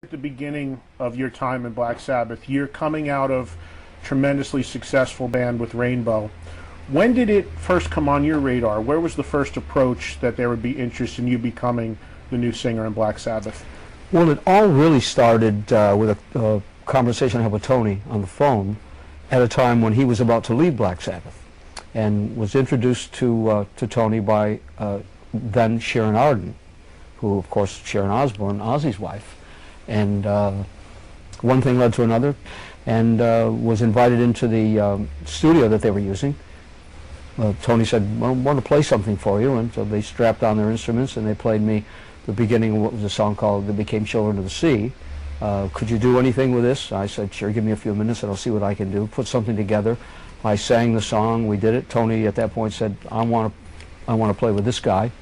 At the beginning of your time in Black Sabbath, you're coming out of tremendously successful band with Rainbow. When did it first come on your radar? Where was the first approach that there would be interest in you becoming the new singer in Black Sabbath? Well, it all really started with a conversation I had with Tony on the phone at a time when he was about to leave Black Sabbath, and was introduced to Tony by then Sharon Arden, who, of course, Sharon Osbourne, Ozzy's wife. And one thing led to another, and was invited into the studio that they were using. Tony said, well, I want to play something for you, and so they strapped on their instruments and they played me the beginning of what was a song called They Became Children of the Sea. Could you do anything with this? I said, sure, give me a few minutes and I'll see what I can do. Put something together. I sang the song, we did it. Tony at that point said, I want to play with this guy.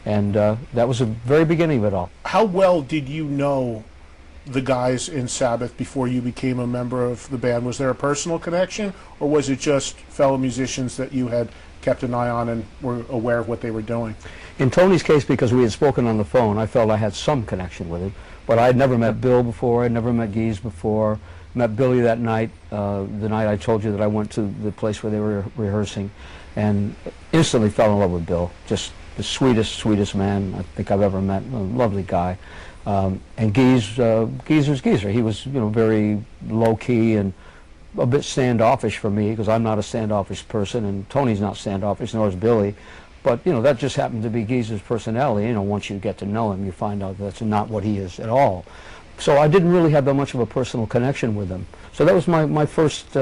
And that was the very beginning of it all. How well did you know the guys in Sabbath before you became a member of the band? Was there a personal connection, or was it just fellow musicians that you had kept an eye on and were aware of what they were doing? In Tony's case, because we had spoken on the phone, I felt I had some connection with him. But I had never met Bill before, I'd never met Geese before. Met Billy that night, the night I told you that I went to the place where they were rehearsing, and instantly fell in love with Bill. Just the sweetest man I think I've ever met. A lovely guy. And Geezer's Geezer. He was, very low-key and a bit standoffish for me, because I'm not a standoffish person, and Tony's not standoffish, nor is Billy. But, that just happened to be Geezer's personality. Once you get to know him, you find out that's not what he is at all. So I didn't really have that much of a personal connection with them. So that was my first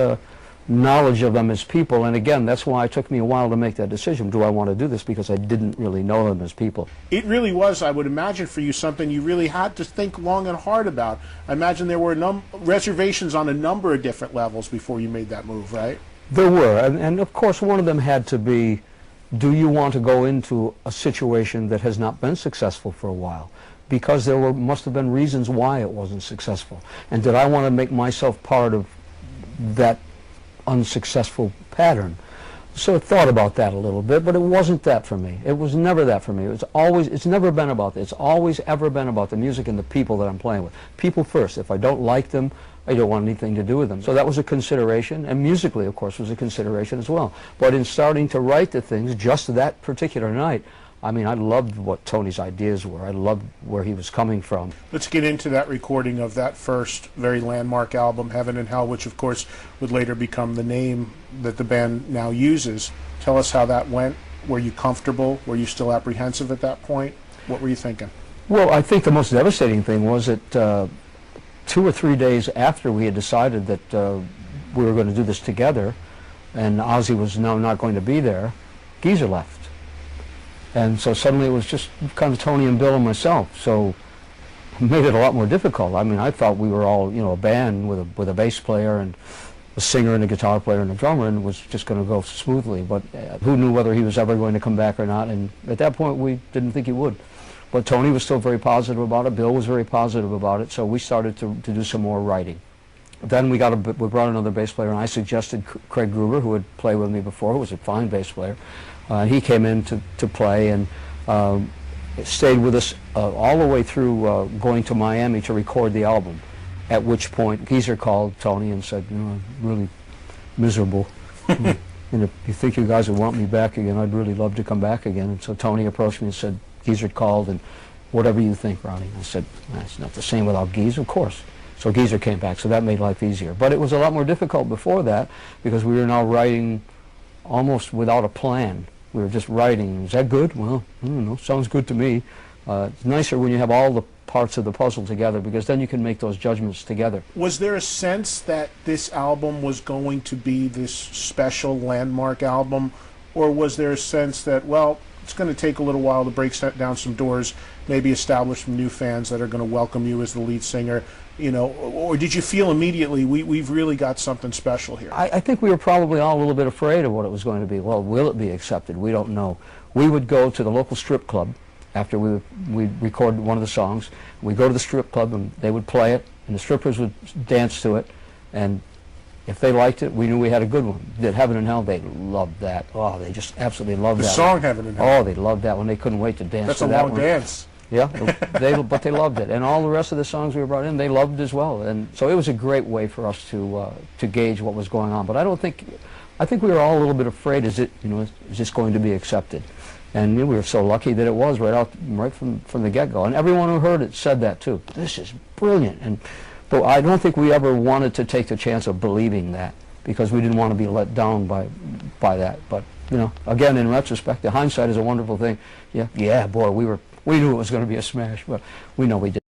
knowledge of them as people, and again, that's why it took me a while to make that decision. Do I want to do this? Because I didn't really know them as people. It really was, I would imagine, for you something you really had to think long and hard about. I imagine there were reservations on a number of different levels before you made that move, right? There were, and of course one of them had to be, do you want to go into a situation that has not been successful for a while? Because there must have been reasons why it wasn't successful. And did I want to make myself part of that unsuccessful pattern? So I thought about that a little bit, but it wasn't that for me. It was never that for me. It's never been about that. It's always ever been about the music and the people that I'm playing with. People first. If I don't like them, I don't want anything to do with them. So that was a consideration, and musically, of course, was a consideration as well. But in starting to write the things, just that particular night, I mean, I loved what Tony's ideas were. I loved where he was coming from. Let's get into that recording of that first very landmark album, Heaven and Hell, which of course would later become the name that the band now uses. Tell us how that went. Were you comfortable? Were you still apprehensive at that point? What were you thinking? Well, I think the most devastating thing was that 2 or 3 days after we had decided that we were going to do this together, and Ozzy was now not going to be there, Geezer left. And so suddenly it was just kind of Tony and Bill and myself. So it made it a lot more difficult. I mean, I thought we were all, a band with a bass player and a singer and a guitar player and a drummer, and it was just going to go smoothly. But who knew whether he was ever going to come back or not? And at that point, we didn't think he would. But Tony was still very positive about it. Bill was very positive about it. So we started to do some more writing. Then we brought another bass player, and I suggested Craig Gruber, who had played with me before, who was a fine bass player. He came in to play and stayed with us all the way through going to Miami to record the album, at which point Geezer called Tony and said, I'm really miserable. And if you think you guys would want me back again, I'd really love to come back again. And so Tony approached me and said, Geezer called, and whatever you think, Ronnie. I said, it's not the same without Geezer, of course. So Geezer came back, so that made life easier. But it was a lot more difficult before that, because we were now writing almost without a plan. We were just writing. Is that good? Well, I don't know. Sounds good to me. It's nicer when you have all the parts of the puzzle together, because then you can make those judgments together. Was there a sense that this album was going to be this special landmark album, or was there a sense that, well, it's going to take a little while to break down some doors, maybe establish some new fans that are going to welcome you as the lead singer, or did you feel immediately, we've really got something special here? I think we were probably all a little bit afraid of what it was going to be. Well, will it be accepted? We don't know. We would go to the local strip club after we'd record one of the songs. We'd go to the strip club and they would play it, and the strippers would dance to it, and if they liked it, we knew we had a good one. Did Heaven and Hell, they loved that. Oh, they just absolutely loved that. The song Heaven and Hell. Oh, they loved that one. They couldn't wait to dance That's to a that long one. dance. Yeah, but they loved it, and all the rest of the songs we brought in, they loved as well, and so it was a great way for us to gauge what was going on. But I think we were all a little bit afraid: is this going to be accepted? And we were so lucky that it was right from the get-go, and everyone who heard it said that too. This is brilliant, but I don't think we ever wanted to take the chance of believing that, because we didn't want to be let down by that. But again, in retrospect, the hindsight is a wonderful thing. Yeah, boy, we knew it was going to be a smash, but we know we did.